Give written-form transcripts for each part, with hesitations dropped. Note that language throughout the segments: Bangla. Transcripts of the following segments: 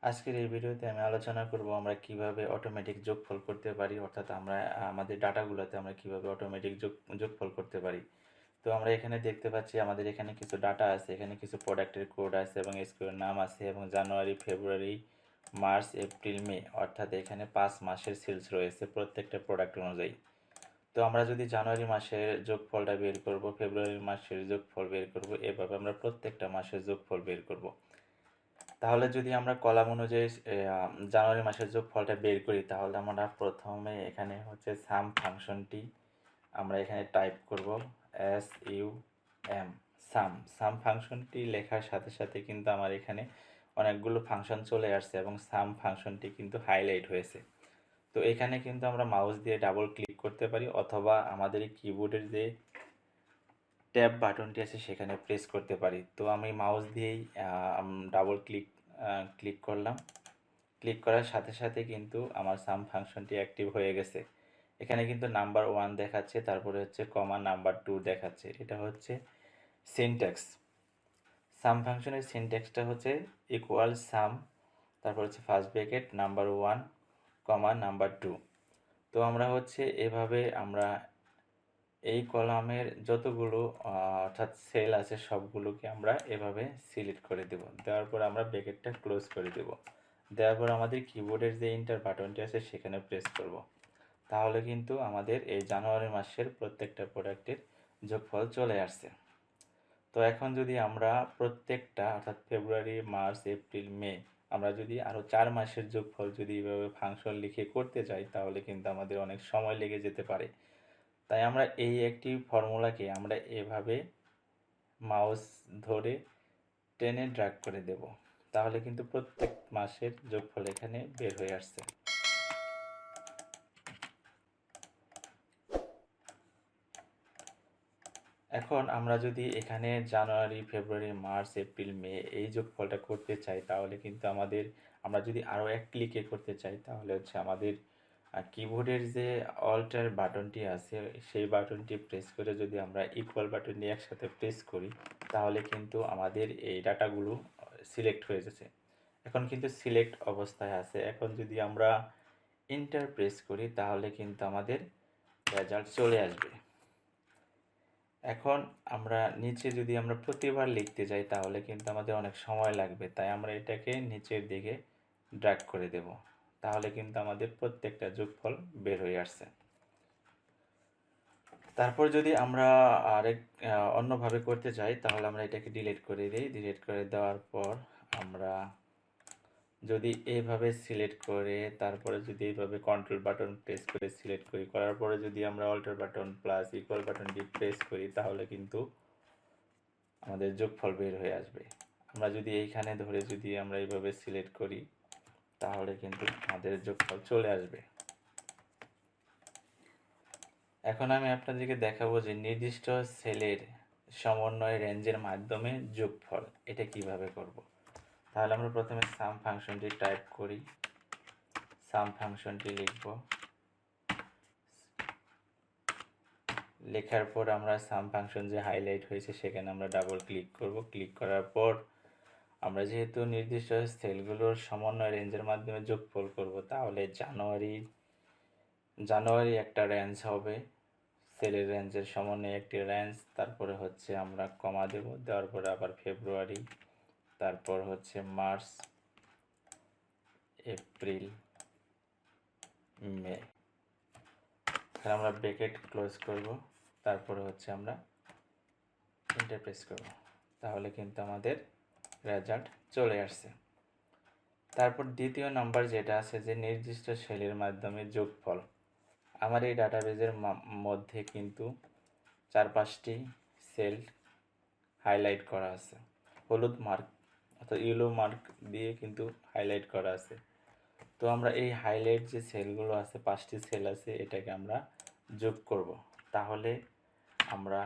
আজকের এই ভিডিওতে আমি আলোচনা করব আমরা কিভাবে অটোমেটিক যোগফল করতে পারি, অর্থাৎ আমরা আমাদের ডাটাগুলোতে আমরা কিভাবে অটোমেটিক যোগফল করতে পারি। তো আমরা এখানে দেখতে পাচ্ছি আমাদের এখানে কিছু ডাটা আছে, এখানে কিছু প্রোডাক্টের কোড আছে এবং স্কুলের নাম আছে এবং জানুয়ারি, ফেব্রুয়ারি, মার্চ, এপ্রিল, মে, অর্থাৎ এখানে 5 মাসের সেলস রয়েছে প্রত্যেকটা প্রোডাক্ট অনুযায়ী। তো আমরা যদি জানুয়ারি মাসের যোগফলটা বের করব, ফেব্রুয়ারি মাসের যোগফল বের করব, এভাবে আমরা প্রত্যেকটা মাসের যোগফল বের করব। তাহলে যদি আমরা কলাম অনুযায়ী জানুয়ারি মাসের যোগফলটা বের করি, তাহলে আমরা প্রথমে এখানে হচ্ছে সাম ফাংশনটি আমরা এখানে টাইপ করব, SUM, সাম। সাম ফাংশনটি লেখার সাথে সাথে কিন্তু আমার এখানে অনেকগুলো ফাংশন চলে আসছে এবং সাম ফাংশনটি কিন্তু হাইলাইট হয়েছে। তো এখানে কিন্তু আমরা মাউস দিয়ে ডাবল ক্লিক করতে পারি, অথবা আমাদের এই কিবোর্ডের যে ট্যাব বাটনটি আছে সেখানে প্রেস করতে পারি। তো আমি মাউস দিয়েই ডাবল ক্লিক করলাম। ক্লিক করার সাথে সাথে কিন্তু আমার সাম ফাংশনটি অ্যাক্টিভ হয়ে গেছে। এখানে কিন্তু নাম্বার 1 দেখাচ্ছে, তারপরে হচ্ছে কমা নাম্বার 2 দেখাচ্ছে। এটা হচ্ছে সিনট্যাক্স। সাম ফাংশনের সিনট্যাক্সটা হচ্ছে ইকুয়াল সাম, তারপর হচ্ছে ফার্স্ট ব্র্যাকেট নাম্বার 1 কমা নাম্বার 2। তো আমরা হচ্ছে এভাবে আমরা এই কলামের যতগুলো অর্থাৎ সেল আছে সবগুলোকে আমরা এভাবে সিলেক্ট করে দেব। দেওয়ার পর আমরা ব্র্যাকেটটা ক্লোজ করে দেব। দেওয়ার পর আমাদের কিবোর্ডের যে এন্টার বাটনটি আছে সেখানে প্রেস করব। তাহলে কিন্তু আমাদের এই জানুয়ারি মাসের প্রত্যেকটা প্রোডাক্টের যোগফল চলে আসছে। তো এখন যদি আমরা প্রত্যেকটা অর্থাৎ ফেব্রুয়ারি, মার্চ, এপ্রিল, মে আমরা যদি আরও 4 মাসের যোগফল যদি এইভাবে ফাংশন লিখে করতে চাই, তাহলে কিন্তু আমাদের অনেক সময় লেগে যেতে পারে। তাই আমরা এই একটি ফর্মুলাকে আমরা এভাবে মাউস ধরে টেনে ড্র্যাগ করে দেব। তাহলে কিন্তু প্রত্যেক মাসের যোগফল এখানে বের হয়ে আসছে। এখন আমরা যদি এখানে জানুয়ারি, ফেব্রুয়ারি, মার্চ, এপ্রিল, মে এই যোগফলটা করতে চাই, তাহলে কিন্তু আমরা যদি আরও এক ক্লিকে করতে চাই, তাহলে হচ্ছে আমাদের কিবোর্ডের যে অল্টার বাটনটি আছে সেই বাটনটি প্রেস করে যদি আমরা ইকুয়াল বাটনটি একসাথে প্রেস করি, তাহলে কিন্তু আমাদের এই ডাটাগুলো সিলেক্ট হয়ে যাচ্ছে। এখন কিন্তু সিলেক্ট অবস্থায় আছে। এখন যদি আমরা এন্টার প্রেস করি, তাহলে কিন্তু আমাদের রেজাল্ট চলে আসবে। এখন আমরা নিচে যদি আমরা প্রতিবার লিখতে যাই, তাহলে কিন্তু আমাদের অনেক সময় লাগবে। তাই আমরা এটাকে নিচের দিকে ড্র্যাগ করে দেব। তাহলে কিন্তু আমাদের প্রত্যেকটা যোগফল বের হয়ে আসছে। তারপর যদি আমরা অন্যভাবে করতে চাই, তাহলে আমরা এটাকে ডিলিট করে দিই। ডিলিট করে দেওয়ার পর আমরা যদি এইভাবে সিলেক্ট করে তারপরে যদি এইভাবে কন্ট্রোল বাটন প্রেস করে সিলেক্ট করি, করার পরে যদি আমরা অল্টার বাটন প্লাস ইকুয়াল বাটনটি প্রেস করি, তাহলে কিন্তু আমাদের যোগফল বের হয়ে আসবে। আমরা যদি এইখানে ধরে যদি আমরা এইভাবে সিলেক্ট করি, তাহলে কিন্তু আমাদের যোগফল চলে আসবে। এখন আমি আপনাদেরকে দেখাবো যে নির্দিষ্ট সেলের সমন্বয় রেঞ্জের মাধ্যমে যোগফল এটা কিভাবে করব। তাহলে আমরা প্রথমে সাম ফাংশনটি টাইপ করি, সাম ফাংশনটি লিখব। লেখার পর আমরা সাম ফাংশন যে হাইলাইট হয়েছে সেখানে আমরা ডাবল ক্লিক করব। ক্লিক করার পর আমরা যেহেতু নির্দিষ্ট সেলগুলোর সমন্বয় রেঞ্জের মাধ্যমে যোগফল করব, তাহলে জানুয়ারি একটা রেঞ্জ হবে, সেলের রেঞ্জের সমন্বয়ে একটি রেঞ্জ, তারপরে হচ্ছে আমরা কমা দেব, দেওয়ার পরে আবার ফেব্রুয়ারি, তারপর হচ্ছে মার্চ, এপ্রিল, মে। এখানে আমরা ব্র্যাকেট ক্লোজ করব, তারপরে হচ্ছে আমরা এন্টার প্রেস করব। তাহলে কিন্তু আমাদের রেজাল্ট চলে আসছে। তারপর দ্বিতীয় নাম্বার যেটা আছে যে নির্দিষ্ট সেলের মাধ্যমে যোগফল। আমার এই ডাটাবেজের মধ্যে কিন্তু 4-5টি সেল হাইলাইট করা আছে, হলুদ মার্ক অর্থাৎ ইয়েলো মার্ক দিয়ে কিন্তু হাইলাইট করা আছে। তো আমরা এই হাইলাইট যে সেলগুলো আছে, 5টি সেল আছে, এটাকে আমরা যোগ করব। তাহলে আমরা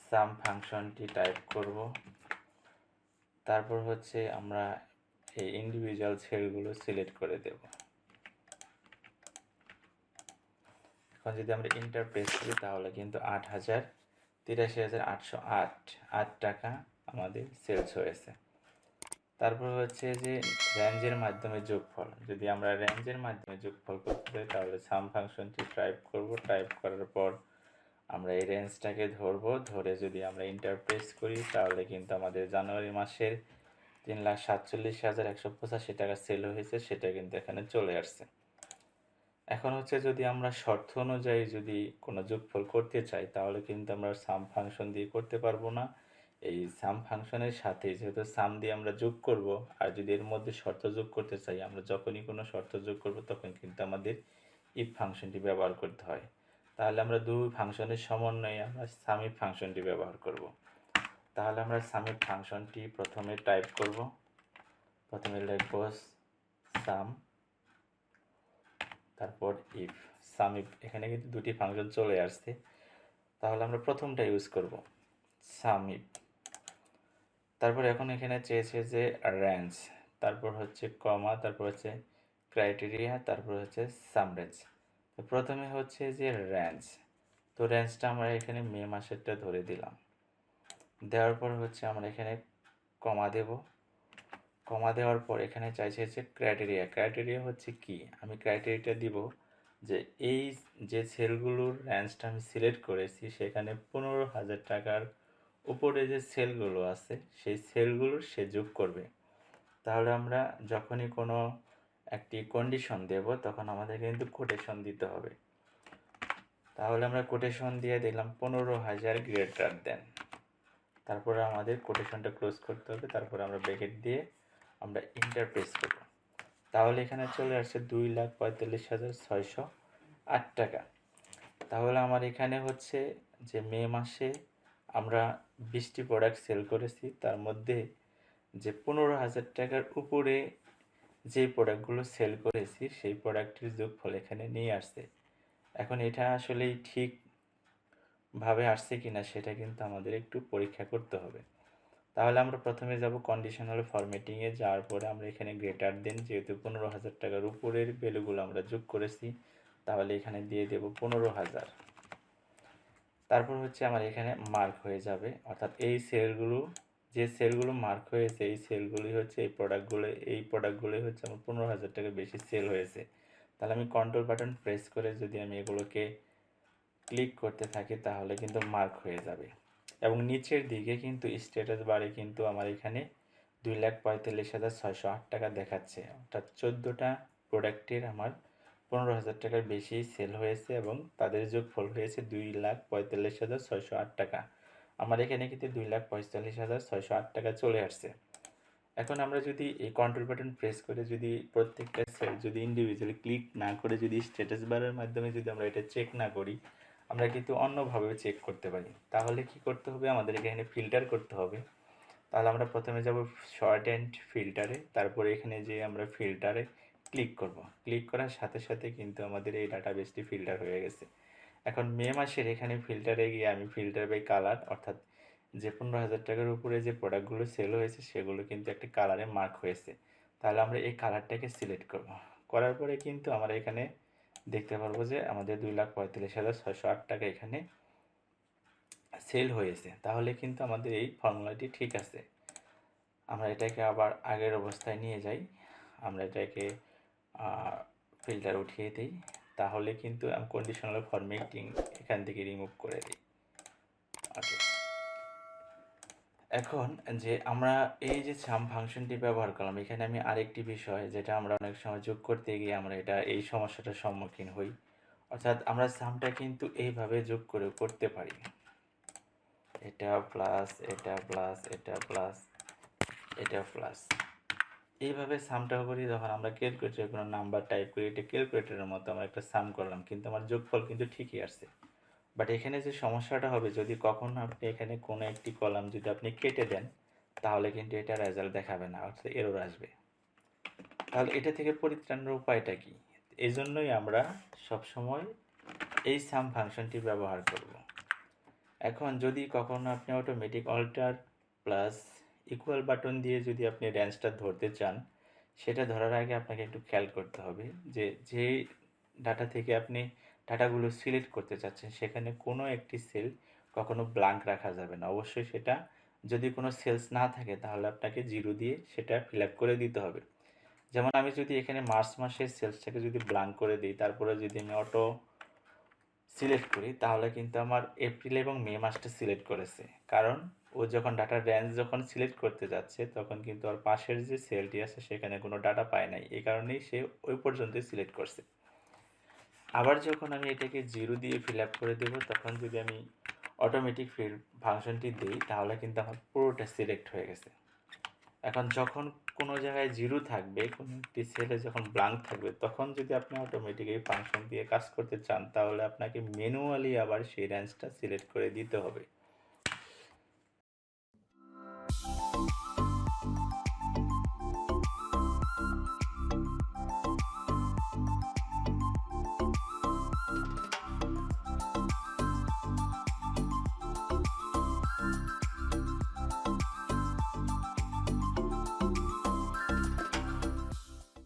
সাম ফাংশনটি টাইপ করব, তারপর হচ্ছে আমরা এই ইন্ডিভিজুয়াল সেলগুলো সিলেক্ট করে দেব। এখন যদি আমরা এন্টার প্রেস করি, তাহলে কিন্তু 8,83,808 টাকা আমাদের সেলস হয়েছে। তারপর হচ্ছে যে রেঞ্জের মাধ্যমে যোগফল। যদি আমরা রেঞ্জের মাধ্যমে যোগফল করতে চাই তাহলে সাম ফাংশনটি টাইপ করব। টাইপ করার পর আমরা এই রেঞ্জটাকে ধরবো, ধরে যদি আমরা এন্টার প্রেস করি তাহলে কিন্তু আমাদের জানুয়ারি মাসের 3,47,185 টাকা সেল হয়েছে, সেটা কিন্তু এখানে চলে আসছে। এখন হচ্ছে যদি আমরা শর্ত অনুযায়ী যদি কোনো যোগফল করতে চাই তাহলে কিন্তু আমরা সাম ফাংশন দিয়ে করতে পারবো না। এই সাম ফাংশনের সাথে যেহেতু সাম দিয়ে আমরা যোগ করব, আর যদি এর মধ্যে শর্ত যোগ করতে চাই, আমরা যখনই কোনো শর্ত যোগ করব তখন কিন্তু আমাদের ইফ ফাংশনটি ব্যবহার করতে হয়। তাহলে আমরা দুই ফাংশনের সমন্বয়ে আমরা সাম ইফ ফাংশনটি ব্যবহার করব। তাহলে আমরা সাম ইফ ফাংশনটি প্রথমে টাইপ করব। প্রথমে লিখব সাম, তারপর ইফ। সাম ইফ, এখানে কিন্তু দুটি ফাংশন চলে আসছে, তাহলে আমরা প্রথমটা ইউজ করব, সাম ইফ। তারপর এখন এখানে চেয়েছে যে রেঞ্জ, তারপর হচ্ছে কমা, তারপর হচ্ছে ক্রাইটেরিয়া, তারপর হচ্ছে সাম রেঞ্জ। তো প্রথমে হচ্ছে যে রেঞ্জ, তো রেঞ্জটা আমরা এখানে মে মাসেরটা ধরে দিলাম। দেওয়ার পর হচ্ছে আমরা এখানে কমা দেব। কমা দেওয়ার পর এখানে চাইছে হচ্ছে ক্রাইটেরিয়া। ক্রাইটেরিয়া হচ্ছে কি, আমি ক্রাইটেরিয়াটা দিব যে এই যে সেলগুলোর রেঞ্জটা আমি সিলেক্ট করেছি সেখানে 15,000 টাকার উপরে যে সেলগুলো আছে সেই সেলগুলোর সে যোগ করবে। তাহলে আমরা যখনই কোনো একটি কন্ডিশন দেব তখন আমাদের কিন্তু কোটেশন দিতে হবে। তাহলে আমরা কোটেশন দিয়ে দিলাম 15,000 গ্রেটার দেন, তারপরে আমাদের কোটেশনটা ক্লোজ করতে হবে, তারপরে আমরা ব্র্যাকেট দিয়ে আমরা এন্টার প্রেস করব। তাহলে এখানে চলে আসছে 2,45,608 টাকা। তাহলে আমার এখানে হচ্ছে যে মে মাসে আমরা 20টি প্রোডাক্ট সেল করেছি, তার মধ্যে যে 15,000 টাকার উপরে যে প্রোডাক্টগুলো সেল করেছি সেই প্রোডাক্টের যোগফল এখানে নিয়ে আসছে। এখন এটা আসলেই ঠিকভাবে আসছে কিনা সেটা কিন্তু আমাদের একটু পরীক্ষা করতে হবে। তাহলে আমরা প্রথমে যাব কন্ডিশনাল ফরম্যাটিংয়ে, যাওয়ার পরে আমরা এখানে গ্রেটার দেন, যেহেতু 15,000 টাকার উপরের ভ্যালুগুলো আমরা যোগ করেছি তাহলে এখানে দিয়ে দেব 15,000। তারপর হচ্ছে আমার এখানে মার্ক হয়ে যাবে, অর্থাৎ এই সেলগুলো, যে সেলগুলো মার্ক হয়েছে এই সেলগুলি হচ্ছে এই প্রোডাক্টগুলোই হচ্ছে আমার 15,000 টাকা বেশি সেল হয়েছে। তাহলে আমি কন্ট্রোল বাটন প্রেস করে যদি আমি এগুলোকে ক্লিক করতে থাকি তাহলে কিন্তু মার্ক হয়ে যাবে। এবং নিচের দিকে কিন্তু স্ট্যাটাস বারে কিন্তু আমার এখানে 2,45,608 টাকা দেখাচ্ছে, অর্থাৎ 14টা প্রোডাক্টের আমার 15,000 টাকার বেশি সেল হয়েছে এবং তাদের যোগফল হয়েছে 2,45,608 টাকা। আমার এখানে কিন্তু 2,45,608 টাকা চলে আসছে। এখন আমরা যদি এই কন্ট্রোল বাটন প্রেস করে যদি প্রত্যেকটা সেল যদি ইন্ডিভিজুয়ালি ক্লিক না করে যদি স্ট্যাটাস বারের মাধ্যমে যদি আমরা এটা চেক না করি, আমরা কিন্তু অন্যভাবে চেক করতে পারি। তাহলে কি করতে হবে, আমাদের এখানে ফিল্টার করতে হবে। তাহলে আমরা প্রথমে যাব শর্ট অ্যান্ড ফিল্টারে, তারপরে এখানে যে আমরা ফিল্টারে ক্লিক করব। ক্লিক করার সাথে সাথে কিন্তু আমাদের এই ডাটাবেসটি ফিল্টার হয়ে গেছে। এখন মে মাসের এখানে ফিল্টারে গিয়ে আমি ফিল্টার বাই কালার, অর্থাৎ যে 15,000 টাকার উপরে যে প্রোডাক্টগুলো সেল হয়েছে সেগুলো কিন্তু একটা কালারে মার্ক হয়েছে। তাহলে আমরা এই কালারটাকে সিলেক্ট করব। করার পরে কিন্তু আমরা এখানে দেখতে পারবো যে আমাদের 2,45,608 টাকা এখানে সেল হয়েছে। তাহলে কিন্তু আমাদের এই ফর্মুলাটি ঠিক আছে। আমরা এটাকে আবার আগের অবস্থায় নিয়ে যাই, আমরা এটাকে ফিল্টার উঠিয়ে দিই, তাহলে কিন্তু কন্ডিশনাল ফরম্যাটিং এখান থেকে রিমুভ করে দিই। ওকে, এখন যে আমরা এই যে সাম ফাংশনটি ব্যবহার করলাম, এখানে আমি আরেকটি বিষয় যেটা আমরা অনেক সময় যোগ করতে গিয়ে আমরা এই সমস্যাটার সম্মুখীন হই, অর্থাৎ আমরা সামটা কিন্তু এইভাবে যোগ করে করতে পারি, এটা প্লাস এটা প্লাস এটা প্লাস এটা প্লাস, এইভাবে সামটা করি। যখন আমরা ক্যালকুলেটরে কোনো নাম্বার টাইপ করি, এটা ক্যালকুলেটরের মতো আমরা একটা সাম করলাম, কিন্তু আমার যোগফল কিন্তু ঠিকই আসছে। বাট এখানে যে সমস্যাটা হবে, যদি কখনো আপনি এখানে কোনো একটি কলাম যদি আপনি কেটে দেন তাহলে কিন্তু এটা রেজাল্ট দেখাবে না, অর্থাৎ এরর আসবে। তাহলে এটা থেকে পরিত্রাণের উপায়টা কি? এই জন্যই আমরা সবসময় এই সাম ফাংশনটি ব্যবহার করব। এখন যদি কখনো আপনি automatic alt plus equal button দিয়ে যদি আপনি রেঞ্জটা ধরতে চান, সেটা ধরার আগে আপনাকে একটু খেয়াল করতে হবে যে যে ডাটা থেকে আপনি ডাটাগুলো সিলেক্ট করতে চাচ্ছেন সেখানে কোনো একটি সেল কখনো ব্ল্যাঙ্ক রাখা যাবে না, অবশ্যই সেটা যদি কোনো সেলস না থাকে তাহলে আপনাকে 0 দিয়ে সেটা ফিল আপ করে দিতে হবে। যেমন আমি যদি এখানে মার্চ মাসের সেলসটাকে যদি ব্ল্যাঙ্ক করে দিই, তারপরে যদি আমি অটো সিলেক্ট করি, তাহলে কিন্তু আমার এপ্রিল এবং মে মাসটা সিলেক্ট করেছে। কারণ ও যখন ডাটার রেঞ্জ যখন সিলেক্ট করতে যাচ্ছে তখন কিন্তু ওর পাশের যে সেলটি আছে সেখানে কোনো ডাটা পায় নাই, এই কারণেই সে ওই পর্যন্তই সিলেক্ট করছে। আবার যখন আমি এটাকে 0 দিয়ে ফিল আপ করে দেবো, তখন যদি আমি অটোমেটিক ফিল ফাংশনটি দিই তাহলে কিন্তু আমার পুরোটা সিলেক্ট হয়ে গেছে। এখন যখন কোনো জায়গায় 0 থাকবে, কোনো একটি সেলে যখন ব্ল্যাঙ্ক থাকবে, তখন যদি আপনি অটোমেটিক এই ফাংশন দিয়ে কাজ করতে চান তাহলে আপনাকে ম্যানুয়ালি আবার সেই রেঞ্জটা সিলেক্ট করে দিতে হবে।